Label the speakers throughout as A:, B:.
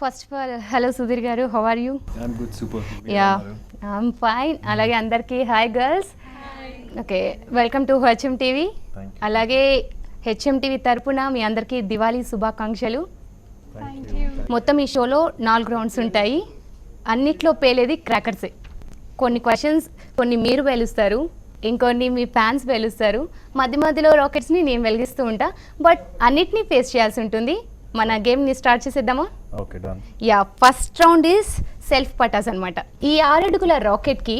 A: First of all hello Sudheer garu, how are you?
B: I'm good, super.
A: Yeah I'm fine. అలాగే అందరికీ hi girls. Okay, welcome to HM TV. అలాగే HM TV తరపున మీ అందరికీ దివాళీ శుభాకాంక్షలు. మొత్తం ఈ షోలో 4 రౌండ్స్ ఉంటాయి. అన్నిట్లో పేలేది క్రాకర్సే. కొన్ని క్వశ్చన్స్ కొన్ని మీరు వెలుస్తారు, ఇంకొన్ని మీ ఫ్యాన్స్ వెలుస్తారు. మధ్య మధ్యలో రాకెట్స్ని నేను వెలిగిస్తూ ఉంటా, బట్ అన్నిటినీ ఫేస్ చేయాల్సి ఉంటుంది. మన గేమ్ని స్టార్ట్ చేసేద్దామా?
B: Okay, done.
A: Yeah, first round is self Patas అనమాట. ఈ 6 అడుగుల రాకెట్కి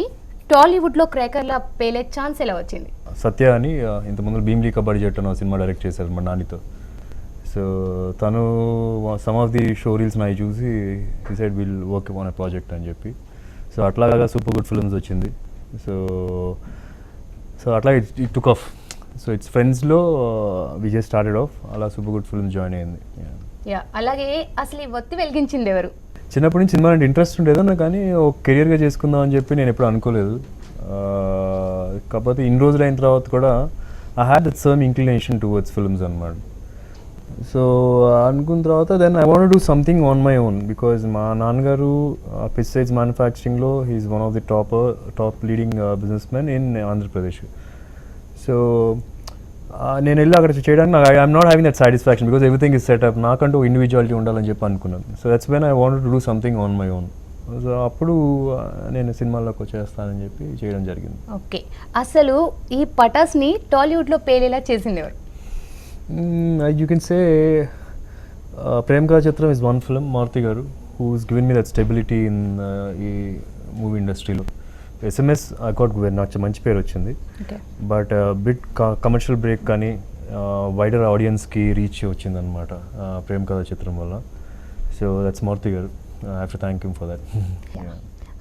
A: టాలీవుడ్లో క్రాకర్లా పేలే ఛాన్స్ ఎలా వచ్చింది?
B: సత్య అని ఇంతకుముందు భీమ్లీ కబడ్డీ జట్టు అనే సినిమా డైరెక్ట్ చేశారు మా నానితో. సో తను some of the show reels నాయి చూసి decide will work on a project అని చెప్పి, సో అట్లాగా సూపర్ గుడ్ ఫిల్మ్స్ వచ్చింది. సో అట్లా it took off. So it's ఫ్రెండ్స్లో విజయ్ స్టార్టెడ్ ఆఫ్, అలా సూపర్ గుడ్ ఫిల్మ్స్ జాయిన్ అయింది.
A: యా, అలాగే అసలు ఈ ఒత్తి వెలిగించింది ఎవరు?
B: చిన్నప్పటి నుంచి సినిమా అంటే ఇంట్రెస్ట్ ఉండేదన్నా, కానీ ఒక కెరియర్గా చేసుకుందాం అని చెప్పి నేను ఎప్పుడు అనుకోలేదు. కాకపోతే ఇన్ని రోజులు అయిన తర్వాత కూడా I had that some inclination towards films అనమాట. సో అనుకున్న తర్వాత then I want do something on my own, because మా నాన్నగారు పెస్టిసైడ్స్ మ్యానుఫ్యాక్చరింగ్లో he's one of the top leading business man in Andhra Pradesh. So నేను వెళ్ళి అక్కడ చేయడానికి I'm not having that satisfaction, because everything is setup. నాకంటూ ఇండివిజువాలిటీ ఉండాలని చెప్పి అనుకున్నాను. So that's when I want to do something on my own. So అప్పుడు నేను సినిమాల్లోకి వచ్చేస్తానని చెప్పి చేయడం జరిగింది.
A: ఓకే, అసలు ఈ పటాస్ని టాలీవుడ్లో పేలేలా చేసింది ఎవరు?
B: యూ కెన్ సే ప్రేమ్ కథా చిత్రం is one film. Maruthi garu who is given me that stability in ఈ మూవీ ఇండస్ట్రీలో. SMS ఐ గాట్ నాకు మంచి పేరు వచ్చింది, బట్ బిట్ కమర్షియల్ బ్రేక్ కానీ వైడర్ ఆడియన్స్కి రీచ్ వచ్చింది అనమాట ప్రేమ్ కథా చిత్రం వల్ల. సో దట్స్ మారుతి గారు. I have to thank him for that.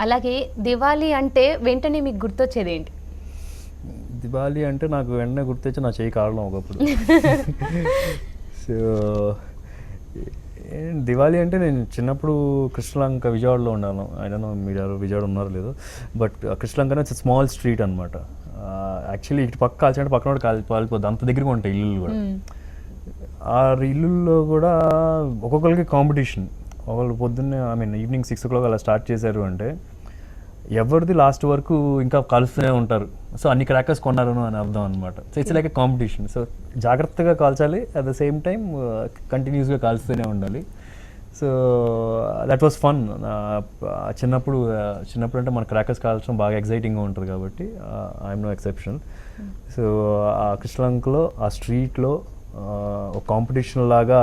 A: అలాగే దివాళీ అంటే వెంటనే మీకు గుర్తొచ్చేది ఏంటి?
B: దివాళీ అంటే నాకు వెంటనే గుర్తొచ్చి నా చేయి కారణం ఒకప్పుడు. సో దివాళీ అంటే నేను చిన్నప్పుడు కృష్ణలంక విజయవాడలో ఉన్నాను. అయినా మీరు విజయవాడ ఉన్నారో లేదో, but Krishnalanka it's small street అనమాట. యాక్చువల్లీ ఇటు పక్క కాల్చంటే పక్కన కాలిపోద్ది, అంత దగ్గరగా ఉంటాయి ఇల్లులు కూడా. ఆ ఇల్లుల్లో కూడా ఒక్కొక్కరికి కాంపిటీషన్. ఒకళ్ళు పొద్దున్నే ఈవినింగ్ 6 o'clock అలా స్టార్ట్ చేశారు అంటే ఎవరిది లాస్ట్ వరకు ఇంకా కాలుస్తూనే ఉంటారు. సో అన్ని క్రాకర్స్ కొన్నారు అని అర్థం అనమాట. So it's like a competition. So జాగ్రత్తగా కాల్చాలి, అట్ ద సేమ్ టైం కంటిన్యూస్గా కాల్స్తూనే ఉండాలి. So that was fun. చిన్నప్పుడు అంటే మన క్రాకర్స్ కాల్చడం బాగా ఎగ్జైటింగ్గా ఉంటుంది కాబట్టి ఐఎమ్ నో ఎక్సెప్షన్. సో ఆ కృష్ణలంకలో ఆ స్ట్రీట్లో ఒక కాంపిటీషన్ లాగా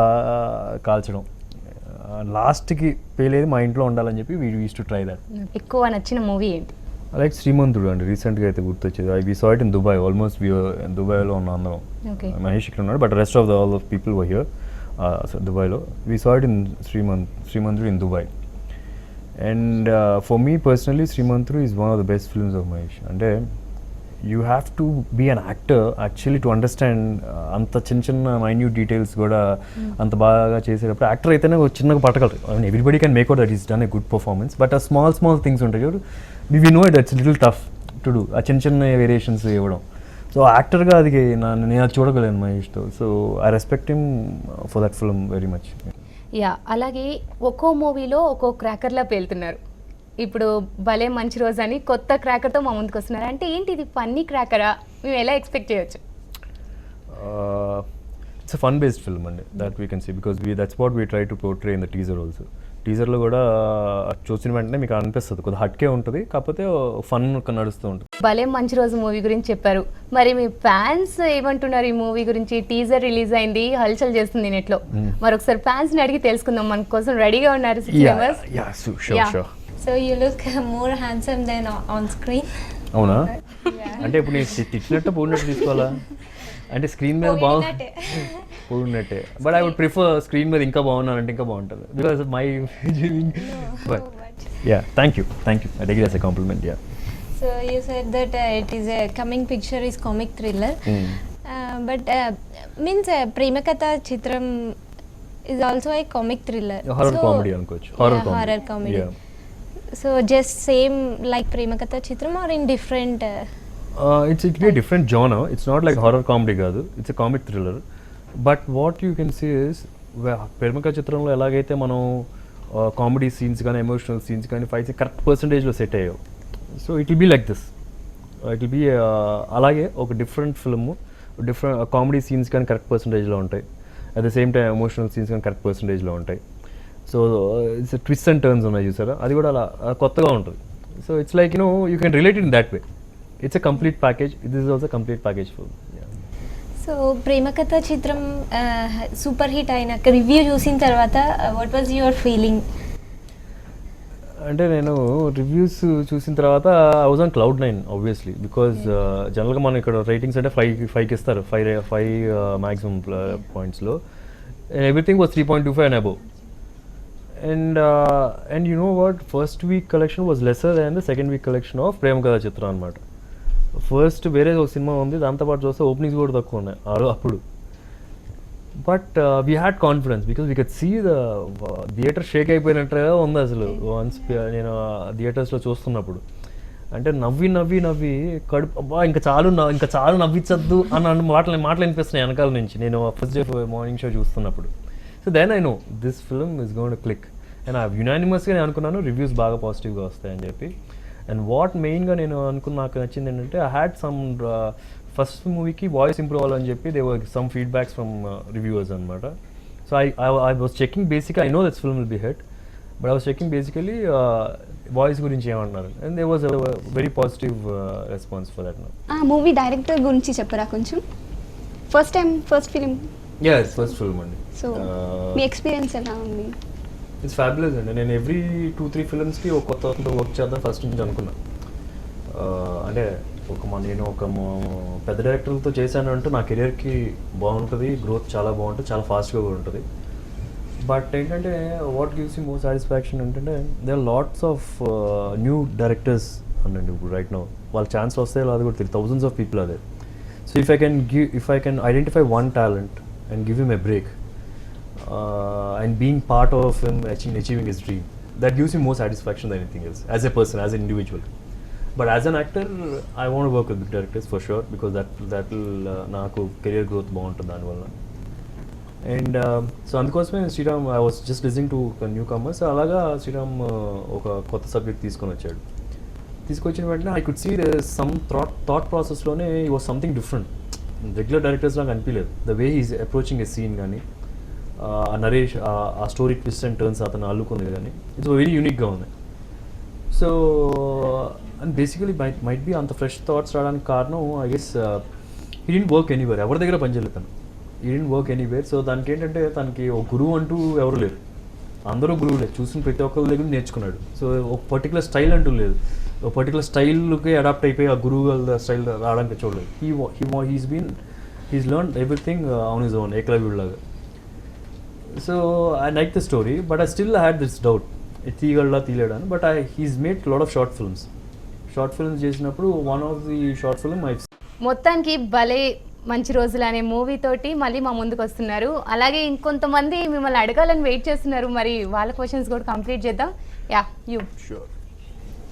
B: కాల్చడం, లాస్ట్కి పేలేది మా ఇంట్లో ఉండాలని చెప్పి we use to try that.
A: ఎక్కువ నచ్చిన మూవీ ఏంటి?
B: లైక్ శ్రీమంతుడు అండి, రీసెంట్గా అయితే గుర్తొచ్చేది. We saw it in Dubai. Almost దుబాయ్లో ఉన్న అందరం. మహేష్ ఇక్కడ ఉన్నాడు, but rest of all of people were here దుబాయ్లో. We saw it in Srimanthudu in Dubai. And for me personally Srimanthudu is one of the best films of Mahesh. అంటే you have to be an actor actually to understand అంత చిన్న minute details కూడా అంత బాగా చేసేటప్పుడు. Actor అయితేనే చిన్నగా పట్టగలరు. I mean everybody can make out that is done a good performance, but ఆ స్మాల్ థింగ్స్ ఉంటాయి చూడు, we know it it's little tough to do. ఆ చిన్న వేరియేషన్స్ ఇవ్వడం. సో యాక్టర్గా అది నేను అది చూడగలను మహేష్తో. So I respect him for that film very much.
A: Yeah, అలాగే ఒక్కో మూవీలో ఒక్కో క్రాకర్లా పేలుతున్నారు. ఇప్పుడు భలే మంచి రోజు అని కొత్త క్రాకర్తో మా ముందుకు వస్తున్నారు. అంటే ఏంటి ఇది, ఫన్నీ క్రాకరా? మేము ఎలా ఎక్స్పెక్ట్ చేయొచ్చు?
B: It's a fun based film అండి, that we can see, because that's what we try to portray in the teaser also. టీజర్లో కూడా చూసిన వెంటనే మీకు అనిపిస్తుంది కొద్దిగా హట్కే ఉంటుంది, కాకపోతే ఫన్ నడుస్తూ ఉంటుంది.
A: భలే మంచి రోజు మూవీ గురించి చెప్పారు. మరి మీ ఫ్యాన్స్ ఏమంటున్నారు ఈ మూవీ గురించి? టీజర్ రిలీజ్ అయింది, హల్చల్ చేస్తుంది నెట్లో. మరొకసారి ఫ్యాన్స్ని అడిగి తెలుసుకుందాం. మన కోసం రెడీగా ఉన్నారు 6 members.
C: So you look more handsome than on screen.
B: అవునా? అంటే ఇప్పుడు నేను ఇచ్చినట్టు పోయినట్టు తీసుకోవాలా? అంటే స్క్రీన్ మీద పోయినట్టే, but I would prefer screen మీద ఇంకా బాగున్నానంటే ఇంకా బాగుంటుంది, because my but ya thank you I take it as a compliment. Ya,
C: so you said that it is a coming picture is comic thriller, but means Prema Katha Chitram is also a comic thriller,
B: horror comedy అనుకోవచ్చు.
C: horror comedy. Yeah. So just same like Prema Katha Chitram or in different
B: it's a different genre. It's not like horror comedy kaadu, it's a comic thriller. But what you can see is ప్రేమిక చిత్రంలో ఎలాగైతే మనం comedy scenes కానీ emotional scenes కానీ fights correct పర్సంటేజ్లో set అయ్యావు. So it will be like this, it will be అలాగే ఒక different film, different comedy scenes కానీ కరెక్ట్ పర్సంటేజ్లో ఉంటాయి, at the same time emotional scenes కానీ కరెక్ట్ పర్సంటేజ్లో ఉంటాయి. So it's twist and turns ఉన్నాయి చూసారా, అది కూడా అలా కొత్తగా ఉంటుంది. So it's like you can relate in that way. It's a complete package, this is also complete package film.
C: So Premakatha Chitram super hit అయినాక రివ్యూ చూసిన తర్వాత వాట్ వాజ్ యువర్ ఫీలింగ్?
B: అంటే నేను రివ్యూస్ చూసిన తర్వాత I was on cloud 9 obviously, because జనరల్గా మనం ఇక్కడ రేటింగ్స్ అంటే 5 ఇస్తారు, 5 మ్యాక్సిమం పాయింట్స్లో, and everything was 3.25 and above. And you know what, first week collection was lesser than the second week collection of ప్రేమకథ చిత్రం అనమాట. ఫస్ట్ వేరే ఒక సినిమా ఉంది, దాంతోపాటు చూస్తే ఓపెనింగ్స్ కూడా తక్కువ ఉన్నాయి అప్పుడు. But we had confidence because we could see the theatre shake అయిపోయినట్టుగా ఉంది అసలు వన్స్ నేను థియేటర్స్లో చూస్తున్నప్పుడు. అంటే నవ్వి కడుపు అబ్బా ఇంకా చాలు నవ్వించద్దు అన్న మాటలు వినిపిస్తున్నాయి వెనకాల నుంచి నేను ఫస్ట్ డే మార్నింగ్ షో చూస్తున్నప్పుడు. So then I know this film is gonna click. And యునానిమస్గా నేను అనుకున్నాను రివ్యూస్ బాగా పాజిటివ్గా వస్తాయని చెప్పి. అండ్ వాట్ మెయిన్గా నేను నాకు నచ్చింది ఏంటంటే ఐ హ్యాడ్ సమ్ ఫస్ట్ మూవీకి వాయిస్ ఇంప్రూవ్ అవ్వాలని చెప్పి they were some feedbacks from reviewers అనమాట. So I was checking basically, I know this film will be hit, but I was checking basically voice గురించి ఏమంటున్నారు, and they was very positive response for that.
D: Movie director గురించి చెప్పరా కొంచెం? First film?
B: Yeah, first film అండి.
D: So మీ experience ఎలా ఉంది?
B: It's fabulous అండి. నేను ఎవ్రీ 2-3 ఫిల్మ్స్కి ఒక కొత్త వర్క్ చేద్దాం ఫస్ట్ నుంచి అనుకున్నా. అంటే నేను ఒక పెద్ద డైరెక్టర్లతో చేశాను అంటే నా కెరియర్కి బాగుంటుంది, గ్రోత్ చాలా బాగుంటుంది, చాలా ఫాస్ట్గా కూడా ఉంటుంది. బట్ ఏంటంటే what gives you more satisfaction ఏంటంటే they are lots of new directors అనండి ఇప్పుడు రైట్ నౌ. వాళ్ళ ఛాన్స్ వస్తే అది కూడా తెలియదు, thousands of people are there. So if I can identify one talent and give him a break and being part of him achieving his dream, that gives him more satisfaction than anything else as a person, as an individual. But as an actor, I want to work with big directors for sure, because that will naaku career growth బాగుంటుంది దానివల్ల. And so అందుకోసమే Sriram, I was just listening to newcomers, అలాగా శ్రీరామ్ ఒక కొత్త subject తీసుకొచ్చిన వెంటనే I could see some thought ప్రాసెస్లోనే ఈ was something different. Regular directors లాగా అనిపించలేదు. The way is approaching a scene కానీ ఆ నరేష్ ఆ స్టోరీ ట్విస్ట్ అండ్ టర్న్స్ అతను అల్లుకుంది కానీ ఇట్స్ వెరీ యూనిక్గా ఉంది. So and basically might be అంత ఫ్రెష్ థాట్స్ రావడానికి కారణం I guess he didn't work anywhere, ఎవరి దగ్గర పనిచేయలేదు తను, he didn't work anywhere. So దానికి ఏంటంటే తనకి ఒక గురువు అంటూ ఎవరు లేరు, అందరూ గురువులే, చూసిన ప్రతి ఒక్కరి దగ్గర నేర్చుకున్నాడు. సో ఒక పర్టికులర్ స్టైల్ అంటూ లేదు, ఒక పర్టికులర్ స్టైల్కి అడాప్ట్ అయిపోయి ఆ గురువు వాళ్ళ స్టైల్ రావడానికి చూడలేదు. He's learn everything on his own, ఏకలవ్యుడిలాగా. So I like the story, but I still had this doubt, తీయలేడాను. But he's made lot of short films చేసినప్పుడు one of the short film
A: మొత్తానికి భలే మంచి రోజులు అనే మూవీ తోటి మళ్ళీ మా ముందుకు వస్తున్నారు. అలాగే ఇంకొంతమంది మిమ్మల్ని అడగాలని వెయిట్ చేస్తున్నారు, మరి వాళ్ళ క్వశ్చన్స్ కూడా కంప్లీట్ చేద్దాం. Yeah, you.
B: షూర్.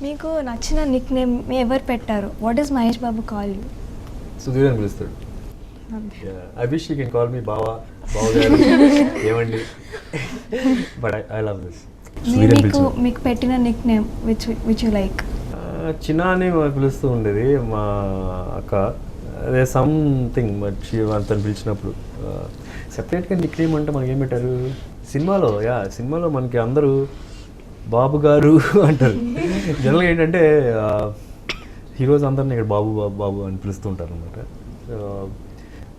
C: మీకు నచ్చిన నిక్ నేమ్ ఎవరు పెట్టారు? What is Mahesh Babu call you?
B: Sudheer అని పిలుస్తాడు. I wish you can call me బావా గారు ఏమండి, బట్ ఐ లవ్ దిస్.
C: మీకు పెట్టిన Nick name which you like?
B: చిన్న అని పిలుస్తూ ఉండేది మా అక్క, అదే సంథింగ్ మర్చి తను పిలిచినప్పుడు. సెపరేట్గా నిక్ నేమ్ అంటే మనకి ఏం పెట్టారు సినిమాలో మనకి అందరూ బాబు గారు అంటారు. జనరల్గా ఏంటంటే హీరోస్ అందరినీ ఇక్కడ బాబు అని పిలుస్తూ ఉంటారు అనమాట.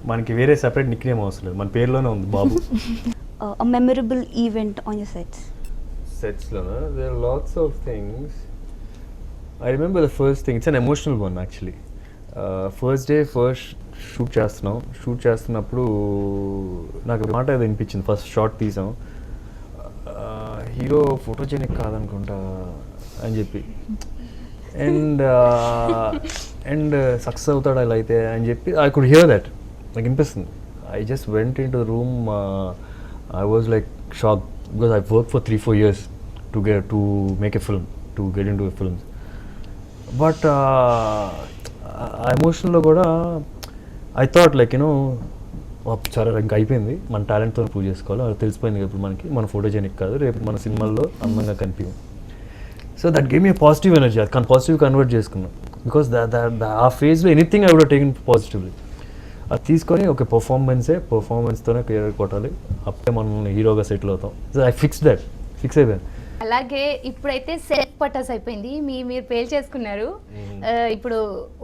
B: మనకి వేరే సెపరేట్ నిక్ నేమ్ అవసరం లేదు, మన పేరులోనే ఉంది బాబు.
D: మెమరబుల్ ఈవెంట్ ఆన్ యువర్
B: సెట్స్లోనా? There are lots of things. I remember the first thing, it's an emotional one actually. First shoot చేస్తున్నప్పుడు నాకు మాట ఏదో వినిపించింది. ఫస్ట్ షార్ట్ తీసాం, హీరో ఫోటోజెనిక్ కాదనుకుంటా అని చెప్పి, అండ్ సక్సెస్ అవుతాడు అలా అయితే అని చెప్పి ఐ కుడ్ హియర్ దట్, నాకు వినిపిస్తుంది. I just went in to the room, I was like shock because I work for 3-4 years to make a film, to get into a film. But ఎమోషనల్లో కూడా I thought like చాలా ఇంకా అయిపోయింది, మన టాలెంట్తో prove చేసుకోవాలి, అది తెలిసిపోయింది ఇప్పుడు మనకి, మన ఫోటోజెనిక్ కాదు, రేపు మన సినిమాల్లో అందంగా కనిపించాం. So that game a positive energy, అది పాజిటివ్ కన్వర్ట్ చేసుకున్నాం. బికాస్ ఆ ఫేజ్లో anything I would taken positively. అది తీసుకొని ఒక పర్ఫార్మెన్స్తోనే కెరీర్ కొట్టాలి, అప్పుడే మనం హీరోగా సెటిల్ అవుతాం. సో ఐ ఫిక్స్ అయిపోయాను.
A: అలాగే ఇప్పుడైతే సెల్ఫ్ పటాస్ అయిపోయింది, మీరు పేల్ చేసుకున్నారు. ఇప్పుడు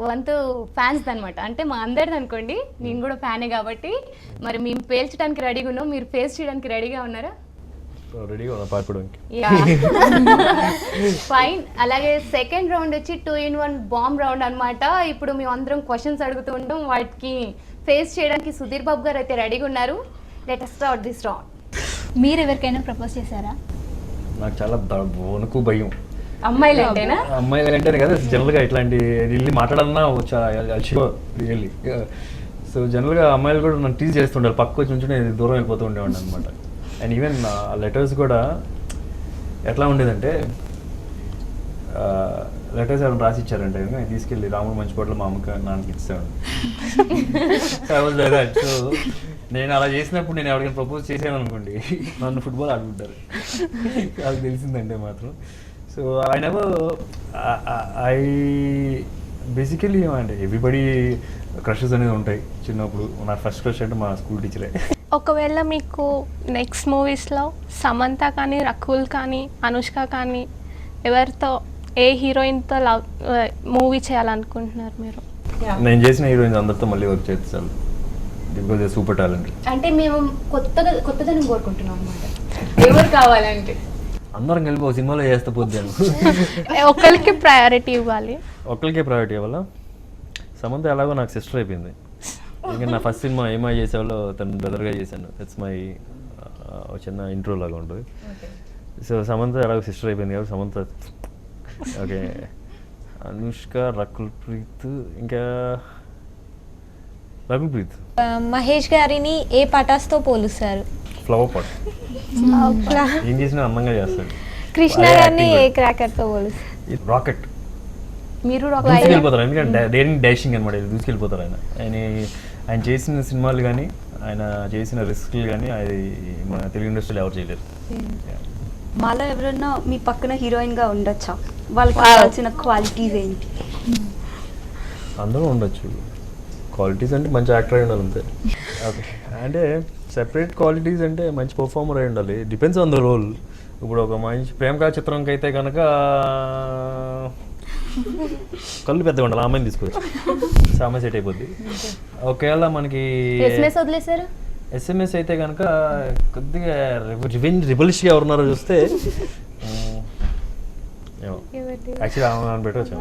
A: వంతు ఫ్యాన్స్ అనమాట, అంటే మా అందరిది అనుకోండి, నేను కూడా ఫ్యానే కాబట్టి. మరి మేము పేల్చడానికి రెడీగా ఉన్నాం, మీరు ఫేస్ చేయడానికి రెడీగా ఉన్నారా?
B: రెడీగా ఉన్నా పాడుకోవడానికి.
A: ఫైన్. అలాగే సెకండ్ రౌండ్ వచ్చి 2-in-1 బాంబ్ రౌండ్ అనమాట. ఇప్పుడు మేము అందరం క్వశ్చన్స్ అడుగుతూ ఉంటాం, వాటికి ఫేస్ చేయడానికి సుధీర్ బాబు గారు అయితే రెడీగా ఉన్నారు. Let us start this round.
D: మీరు ఎవరికైనా ప్రపోజ్ చేశారా?
B: నాకు చాలా వణుకు, భయం.
A: అమ్మాయిలు అంటేనా?
B: అమ్మాయిలు అంటేనే కదా జనరల్గా ఇట్లాంటి వెళ్ళి మాట్లాడాలన్నా రియల్లీ. సో జనరల్గా అమ్మాయిలు కూడా నన్ను టీజ్ చేస్తుండాలి, పక్క వచ్చి నుంచి నేను దూరం వెళ్ళిపోతూ ఉండేవాడిని అనమాట. అండ్ ఈవెన్ లెటర్స్ కూడా ఎట్లా ఉండేదంటే, లెటర్స్ ఎవరైనా రాసి ఇచ్చారంటే నేను తీసుకెళ్ళి రాముడు మంచికోటలో మా అమ్మకి నాన్నకి ఇచ్చాను. సో నేను అలా చేసినప్పుడు నేను ఎవరికైనా ప్రపోజ్ చేశాను అనుకోండి, నన్ను ఫుట్బాల్ ఆడుకుంటారు, అది తెలిసిందంటే మాత్రం. సో ఐ బేసికలీ అంటే ఎవ్రీబడి క్రషెస్ అనేది ఉంటాయి చిన్నప్పుడు. నా ఫస్ట్ క్రష్ అంటే మా స్కూల్ టీచరే.
E: ఒకవేళ మీకు నెక్స్ట్ మూవీస్లో సమంత కానీ, రకుల్ కానీ, అనుష్క కానీ ఎవరితో, ఏ హీరోయిన్తో మూవీ చేయాలనుకుంటున్నారు మీరు?
B: నేను చేసిన హీరోయిన్స్ అందరితో మళ్ళీ వర్క్ చేస్తాను, బికాజ్ దే సూపర్ టాలెంట్.
A: అంటే మేము కొత్తదనం కోరుకుంటున్నాం అనమాట. ఎవరు కావాలంటే
B: అందరం కలిపి ఒక సినిమాలో చేస్తే పోద్దాను.
E: ఒకరికి ప్రయారిటీ ఇవ్వాలి.
B: ఒక్కరికే ప్రయారిటీ ఇవ్వాలా? సమంత ఎలాగో నాకు సిస్టర్ అయిపోయింది. ఇంకా నా ఫస్ట్ సినిమా ఏమై చేసేవాళ్ళు తను బ్రదర్గా చేశాను. దట్స్ మై చిన్న ఇంట్రో లాగా ఉంటుంది. సో సమంత ఎలాగో సిస్టర్ అయిపోయింది కాబట్టి సమంత ఓకే. అనుష్క, రకుల్ ప్రీత్, ఇంకా రకుల్ ప్రీత్.
C: మహేష్ గారిని ఏ పటాస్తో పోలుస్తారు?
B: Flower pot. ఏం చేసినా అందంగా చేస్తాడు.
C: కృష్ణ గారిని ఏ క్రాకర్తో పోలుస్తారు?
B: రాకెట్.
A: మీరు
B: దూసుకెళ్ళిపోతారు, ఎందుకంటే డేరింగ్ డాషింగ్ అనమాట, దూసుకెళ్ళిపోతారు ఆయన. ఆయన చేసిన సినిమాలు కానీ, ఆయన చేసిన రిస్క్లు కానీ అది మన తెలుగు ఇండస్ట్రీలో ఎవరు చేయలేరు.
D: మాలో ఎవరన్నా మీ పక్కన హీరోయిన్గా ఉండొచ్చా? వాళ్ళకి కావాల్సిన క్వాలిటీస్ ఏంటి?
B: అందరూ ఉండొచ్చు. క్వాలిటీస్ అంటే మంచి యాక్టర్ అయి ఉండాలి అంతే. ఓకే, అంటే సెపరేట్ క్వాలిటీస్ అంటే మంచి పర్ఫార్మర్ అయి ఉండాలి. Depends on the role. ఇప్పుడు ఒక మంచి ప్రేమకా చిత్రంకి అయితే కనుక కళ్ళు పెద్దగా ఉండాలి, అమ్మాయిని తీసుకోవచ్చు, సామె సెట్ అయిపోద్ది. ఒకవేళ మనకి
A: ఎస్ఎంఎస్ వదిలేశారు,
B: ఎస్ఎంఎస్ అయితే కనుక కొద్దిగా రిబలిష్గా ఎవరున్నారో చూస్తే యాక్చువల్లీ ఆమె పెట్టవచ్చు,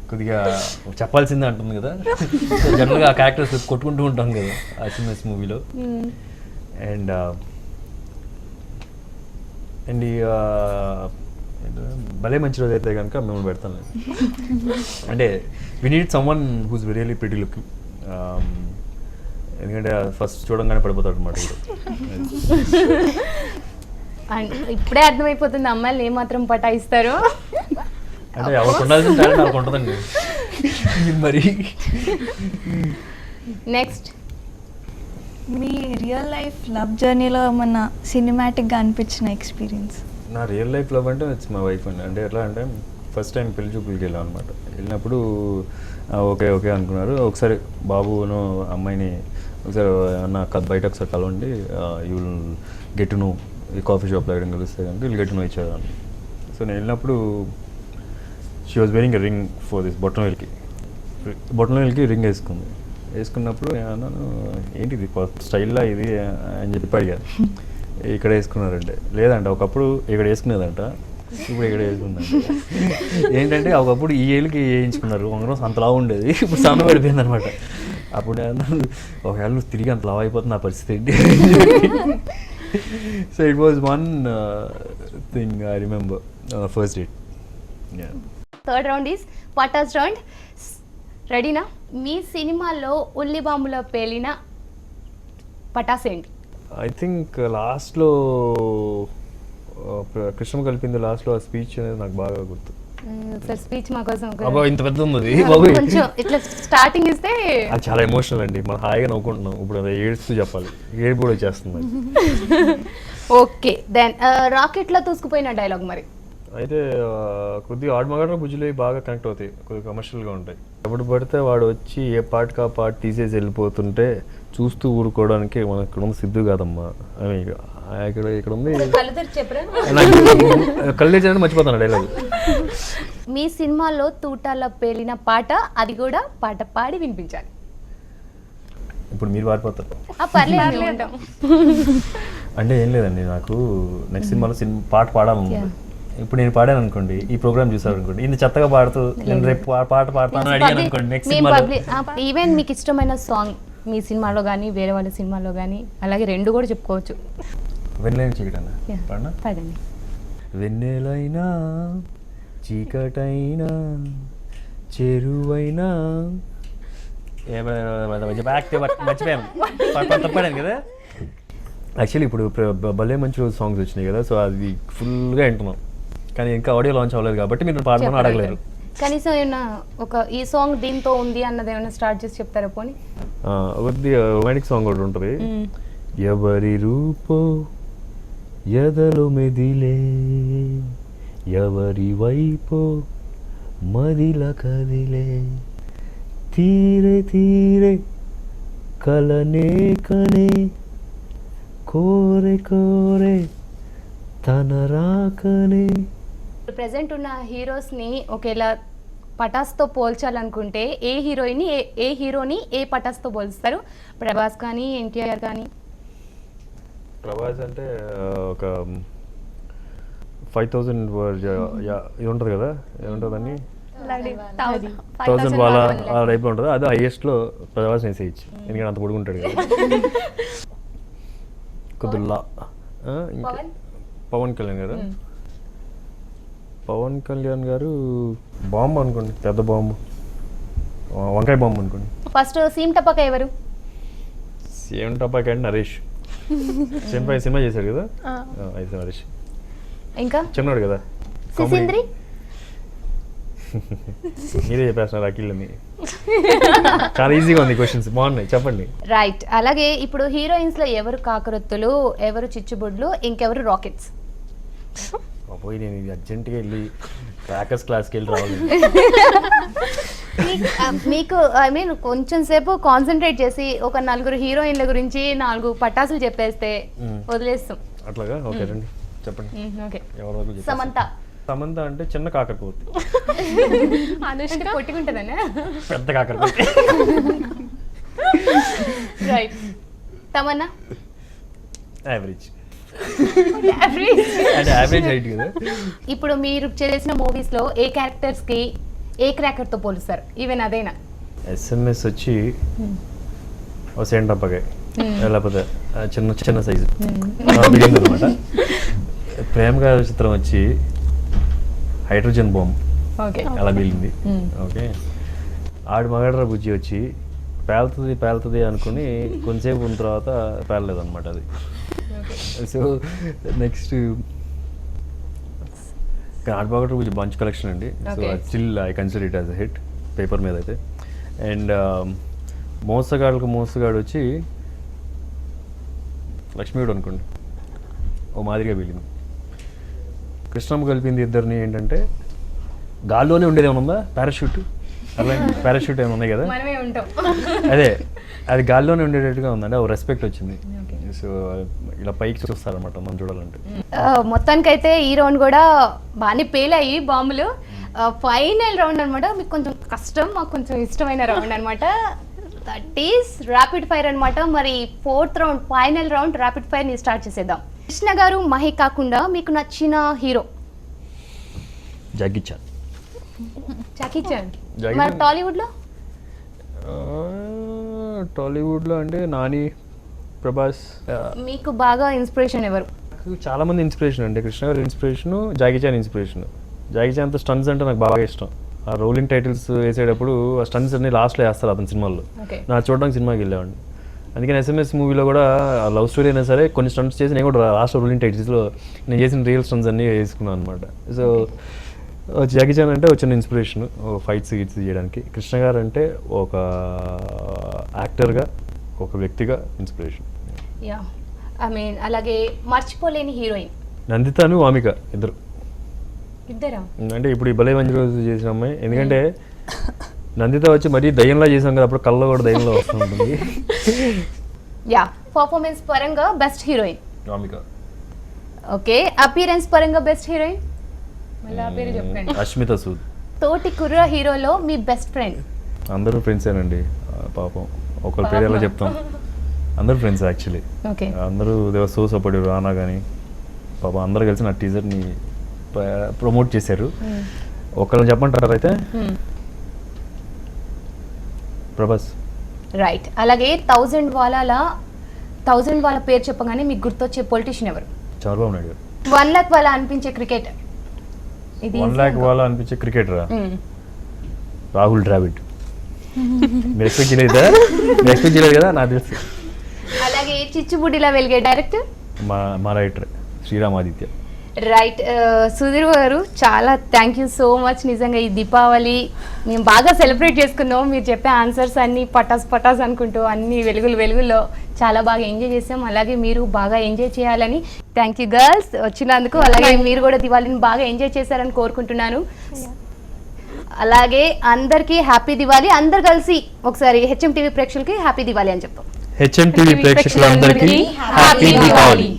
B: కొద్దిగా చెప్పాల్సిందే అంటుంది కదా. జనరల్గా ఆ క్యారెక్టర్స్ కొట్టుకుంటూ ఉంటాం కదా ఎస్ఎంఎస్ మూవీలో. అండ్ అండ్ భలే మంచి రోజు అయితే కనుక మేము పెడతాను. అంటే we need someone who's really pretty look, ఎందుకంటే ఫస్ట్ చూడంగానే పడిపోతాడు అనమాట.
A: ఇప్పుడే అర్థమైపోతుంది అమ్మాయిలు ఏమాత్రం పటాయిస్తారు.
B: అంటే ఎవరికి ఉండాల్సిన టాలెంట్ వాళ్ళకి ఉంటుందండి మరి.
A: నెక్స్ట్,
F: మీ రియల్ లైఫ్ లవ్ జర్నీలో ఏమన్నా సినిమాటిక్గా అనిపించిన ఎక్స్పీరియన్స్?
B: నా రియల్ లైఫ్ లవ్ అంటే ఇట్స్ మై వైఫ్ అండి. అంటే ఎట్లా అంటే ఫస్ట్ టైం పెళ్లి చూపులకి వెళ్ళాం అనమాట. వెళ్ళినప్పుడు ఓకే ఓకే అనుకున్నారు. ఒకసారి బాబును అమ్మాయిని ఒకసారి ఏమన్నా బయట ఒకసారి కలవండి, you will get to know, ఈ కాఫీ షాప్లో ఎక్కడ కలిస్తే కనుక వీళ్ళు గెట్ టు నో ఇచ్చారు. సో నేను వెళ్ళినప్పుడు she was wearing a ring for this బొట్టనవేలికి రింగ్ వేసుకున్నప్పుడు నేను అన్నాను ఏంటిది స్టైల్లా ఇది అని చెప్పి అడిగాను. ఇక్కడ వేసుకున్నారంటే లేదంట, ఒకప్పుడు ఇక్కడ వేసుకునేదంట, ఇప్పుడు ఇక్కడ వేసుకుందంట. ఏంటంటే ఒకప్పుడు ఈ ఏళ్ళకి వేయించుకున్నారు, ఉంగరం అంతలా ఉండేది, ఇప్పుడు సన్న పడిపోయింది అనమాట. అప్పుడు నేను ఒకవేళ నువ్వు తిరిగి అంత లావ్ అయిపోతుంది నా పరిస్థితి ఏంటి. So it was one thing I remember first date.
A: Third round is Pataas round. రెడీనా? మీ సినిమాలో ఉల్లి బాంబులో పేలిన పటాస్ ఏంటి?
B: ఐ థింక్ లాస్ట్లో కృష్ణ కలిపింది లాస్ట్లో ఆ స్పీచ్ అనేది నాకు బాగా గుర్తు.
A: సార్ స్పీచ్ మా కోసం ఒక-
B: అబ్బా ఇంత పెద్ద ఉంది బాబు
A: కొంచెం ఇట్లా స్టార్టింగ్ ఇస్తే
B: అది చాలా ఎమోషనల్ అండి, మనం హాయిగా నవ్వుకుంటున్నాం. ఇప్పుడు అది ఏడుస్తూ చెప్పాలి, ఏడుపు కూడా వచ్చేస్తుంది.
A: ఓకే దెన్ రాకెట్లో తూసుకుపోయిన డైలాగ్ మరి.
B: అయితే కొద్దిగా ఆడు మగడ బుజ్జులు బాగా కనెక్ట్ అవుతాయి, కొద్దిగా కమర్షియల్గా ఉంటాయి. ఎప్పుడు పడితే వాడు వచ్చి ఏ పాటకు ఆ పాట తీసేసి వెళ్ళిపోతుంటే చూస్తూ ఊరుకోవడానికి మనకి ఇక్కడ ఉంది సిద్ధు కాదమ్మా. అని ఇక్కడ ఉంది
A: కళ్ళు తెరిచి చెప్పరా?
B: నాకు కళ్ళు తెరిచి మర్చిపోతాను డైలాగ్.
A: మీ సినిమాలో తూటాల పేలిన పాట, అది కూడా పాట పాడి వినిపించాలి.
B: ఇప్పుడు మీరు పారిపోతారు
A: పర్లేదు మేము ఉంటాం.
B: అంటే ఏం లేదండి, నాకు నెక్స్ట్ సినిమాలో పాట పాడాలని. ఇప్పుడు నేను పాడాను అనుకోండి, ఈ ప్రోగ్రామ్ చూసారు అనుకోండి, ఇంత చెత్తగా పాడుతూ నేను రేపు పాట పాడతాను అడిగాను అనుకోండి, నెక్స్ట్ సినిమాలో
A: ఈవెన్ మీకు ఇష్టమైన సాంగ్ మీ సినిమాలో కానీ వేరే వాళ్ళ సినిమాలో కానీ, అలాగే రెండు కూడా చెప్పుకోవచ్చు.
B: వెన్నెల చీకటన్నా పాడనా?
A: పాడండి.
B: వెన్నెలైనా చీకటైనా చెరువైనా మర్చిపోయాను, తప్పాడాను కదా. యాక్చువల్లీ ఇప్పుడు భలే మంచి రోజు సాంగ్స్ వచ్చినాయి కదా, సో అది ఫుల్గా వింటున్నాం. కానీ ఇంకా ఆడియో లాంచ్ అవ్వలేదు కాబట్టి మీరు పాడమని అడగలేరు.
A: కనీసం ఏమన్నా ఒక ఈ సాంగ్ దీంతో ఉంది అన్నది ఏమైనా స్టార్ట్ చేసి చెప్తారా పోనీ?
B: కొద్దిగా రొమాంటిక్ సాంగ్ ఒకటి ఉంటుంది. ఎవరి రూపో ఎదలు మెదిలే, ఎవరి వైపో మదిల కదిలే, తీరే తీరే కలనే కనే, కోరే కోరే తన రాకనే.
A: ప్రెసెంట్ ఉన్న హీరోస్ని ఒకేలా పటాస్తో పోల్చాలనుకుంటే ఏ హీరోని ఏ పటాస్తో పోల్స్తారు? ప్రభాస్ కానీ ఎన్టీఆర్ కానీ?
B: ప్రభాస్ అంటే ఒక 5000 ఇది ఉంటుంది కదా, ఏముంటుందని 1000 వాళ్ళ ఆ టైప్లో ఉంటుంది. అది హైయెస్ట్లో ప్రభాస్ వేసేయచ్చు, ఎందుకంటే అంత పొడుగుంటాడు కదా. కొద్దిలా ఇంకా పవన్ కళ్యాణ్ గారు, పవన్ కళ్యాణ్ గారు బాంబు అనుకోండి, పెద్ద బాంబు, వంకాయ బాంబు అనుకోండి.
A: ఫస్ట్ సీమ్ టపక ఎవరు?
B: సేమ్ టపాక్ అండ్ నరేష్. సినిమా చేశాడు కదా, అయితే నరేష్.
A: ఇంకా
B: చిన్నాడు కదా.
A: సిసింద్రి?
B: మీరే చెప్పేస్తున్నారు అఖిల్ అని. చాలా ఈజీగా ఉంది, క్వశ్చన్స్ బాగున్నాయి, చెప్పండి.
A: రైట్. అలాగే ఇప్పుడు హీరోయిన్స్ లో ఎవరు కాకరొత్తులు, ఎవరు చిచ్చుబుడ్లు, ఇంకెవరు రాకెట్స్?
B: పోయి నేను ఇది అర్జెంట్గా వెళ్ళి క్రాకర్స్ క్లాస్కి వెళ్ళి రావాలి.
A: మీకు ఐ మీన్ కొంచెం సేపు కాన్సన్ట్రేట్ చేసి ఒక 4 హీరోయిన్ల గురించి 4 పటాసులు చెప్పేస్తే వదిలేస్తాం.
B: అట్లాగా? ఓకే రండి చెప్పండి.
A: ఓకే.
B: ఎవరి వరకు చెప్పేసి.
A: సమంత.
B: సమంత అంటే చిన్న కాకరపోతు,
E: అనుష్క
A: కొట్టుకుంటుందనే
B: పెద్ద కాకరపోతు.
A: రైట్. తమన్నా?
B: యావరేజ్, అంటే యావరేజ్ హైట్ కదా.
A: ఇప్పుడు మీరు చేసిన మూవీస్ లో ఏ క్యారెక్టర్స్ కి ఏ క్రాకర్ తో పోలుస్తారు? ఈవెన్ అదేనా?
B: ఎస్ఎంఎస్ వచ్చి ఓ సెంటప్పగా, లేకపోతే చిన్న చిన్న సైజు బిగింది అనమాట. ప్రేమ గారి చిత్రం వచ్చి హైడ్రోజన్ బాంబ్
A: ఓకే.
B: అలా మిగిలింది. ఓకే. ఆడు మగడ్ర బుజ్జి వచ్చి పేలుతుంది అనుకుని కొంచెంసేపు ఉన్న తర్వాత పేలలేదు అనమాట అది. సో నెక్స్ట్ ఆడు మగడ్ర బుజ్జి బంచ్ కలెక్షన్ అండి. So still I consider it as a hit paper మీద అయితే. అండ్ మోసగాడు వచ్చి లక్ష్మీయుడు అనుకోండి, ఓ మాదిరిగా వీలింది. కృష్ణమ్మ కలిపింది ఇద్దరిని ఏంటంటే గాల్లోనే ఉండేది ఏమైనా ఉందా, పారాషూట్ అలా పారాషూట్ ఏమైనా ఉన్నాయి కదా,
A: మనమే ఉంటాం.
B: అదే అది గాల్లోనే ఉండేటట్టుగా ఉందండి. ఓ రెస్పెక్ట్ వచ్చింది. సో ఇలా పైకి చూస్తారనమాట మనం చూడాలంటే.
A: మొత్తానికైతే ఈ రౌండ్ కూడా బాగానే పేలాయి బాంబులు. ఫైనల్ రౌండ్ అనమాట, మీకు కొంచెం కష్టం, మాకు కొంచెం ఇష్టమైన రౌండ్ అనమాట. దట్ ఈస్ ర్యాపిడ్ ఫైర్ అనమాట. మరి 4th round, final round rapid ఫైర్ని స్టార్ట్ చేసేద్దాం. కృష్ణ గారు, మహి కాకుండా మీకు నచ్చిన hero?
B: Jackie Chan.
A: Jackie Chan.
B: Jackie
A: మరి
B: చాన్. టాలీవుడ్లో అంటే నాని, ప్రభాస్.
A: మీకు బాగా ఇన్స్పిరేషన్ ఎవరు?
B: చాలా మంది ఇన్స్పిరేషన్ అండి. కృష్ణ గారి inspiration, Jackie Chan inspiration. Jackie చాన్తో స్టన్స్ అంటే నాకు బాగా ఇష్టం. ఆ రోలింగ్ టైటిల్స్ వేసేటప్పుడు ఆ స్టన్స్ అన్ని లాస్ట్లో వేస్తారు అతని సినిమాల్లో. నాకు చూడడానికి సినిమాకి వెళ్ళేవాడిని. అందుకని ఎస్ఎంఎస్ మూవీలో కూడా లవ్ స్టోరీ అయినా సరే కొన్ని స్టంట్స్ చేసి నేను కూడా లాస్ట్ రూలింగ్ టైటిల్స్లో నేను చేసిన రియల్ స్టంట్స్ అన్నీ వేసుకున్నాను అనమాట. సో జాకీ చాన్ అంటే వచ్చిన ఇన్స్పిరేషన్ ఫైట్స్ గిట్స్ చేయడానికి. కృష్ణ గారు అంటే ఒక యాక్టర్గా, ఒక వ్యక్తిగా ఇన్స్పిరేషన్.
A: యా, ఐ మీన్ అలాగే మర్చిపోలేని హీరోయిన్
B: నందితాను వామిక ఇద్దరు.
A: ఇద్దరా?
B: అంటే ఇప్పుడు ఈ భలే మంచి రోజు చేసిన అమ్మాయి, ఎందుకంటే నందిత వచ్చి మరీ దయ్యంలా చేసాం కదా, అప్పుడు కళ్ళలో కూడా దయ్యంలో వస్తుంటుంది.
A: యా, పర్ఫార్మెన్స్ పరంగా best heroine
B: Vamika.
A: Okay, appearance పరంగా బెస్ట్ హీరోయిన్ మళ్ళీ ఆ పేరు చెప్పండి.
B: అష్మిత సూద్.
A: తోటి కుర్ర హీరోలో మీ బెస్ట్ ఫ్రెండ్?
B: అందరూ ఫ్రెండ్సేనండి పాపం, ఒకరి పేరు ఎలా చెప్తాం, అందరూ ఫ్రెండ్స్ యాక్చువల్లీ.
A: ఓకే,
B: అందరూ దేవర్ సో సపోర్టివ్. రానా కానీ పాపం అందరూ కలిసి నా టీజర్ని ప్రమోట్ చేశారు. ఒకళ్ళని చెప్పంటారు అయితే ప్రభాస్.
A: రైట్. అలాగే 1000 వాళ్ళ పేరు చెప్పగానే మీకు గుర్తొచ్చే పొలిటీషియన్ ఎవరు?
B: చంద్రబాబు నాయుడు గారు.
A: 1 lakh వాళ్ళ అనిపించే క్రికెటర్? ఇది
B: 1 lakh వాళ్ళ అనిపించే క్రికెటరా? రాహుల్ ద్రావిడ్. మీరు ఎక్స్పెక్ట్ చేయలేదు కదా, నాకు తెలుసు.
A: అలాగే చిచ్చుబుడ్డిలా వెలిగే డైరెక్టర్?
B: మా రైటర్ శ్రీరామాదిత్య.
A: రైట్. సుధీర్ గారు, చాలా థ్యాంక్ యూ సో మచ్. నిజంగా ఈ దీపావళి మేము బాగా సెలబ్రేట్ చేసుకున్నాం. మీరు చెప్పే ఆన్సర్స్ అన్నీ పటాస్ అనుకుంటూ అన్ని వెలుగుల్లో చాలా బాగా ఎంజాయ్ చేసాం. అలాగే మీరు బాగా ఎంజాయ్ చేయాలని. థ్యాంక్ యూ గర్ల్స్ వచ్చినందుకు. అలాగే మీరు కూడా దివాళీని బాగా ఎంజాయ్ చేశారని కోరుకుంటున్నాను. అలాగే అందరికీ హ్యాపీ దివాళీ. అందరు కలిసి ఒకసారి హెచ్ఎం టీవీ ప్రేక్షకులకి హ్యాపీ దివాళీ అని చెప్తాం.
B: హెచ్ఎం టీవీ ప్రేక్షకులందరికీ హ్యాపీ దివాళీ.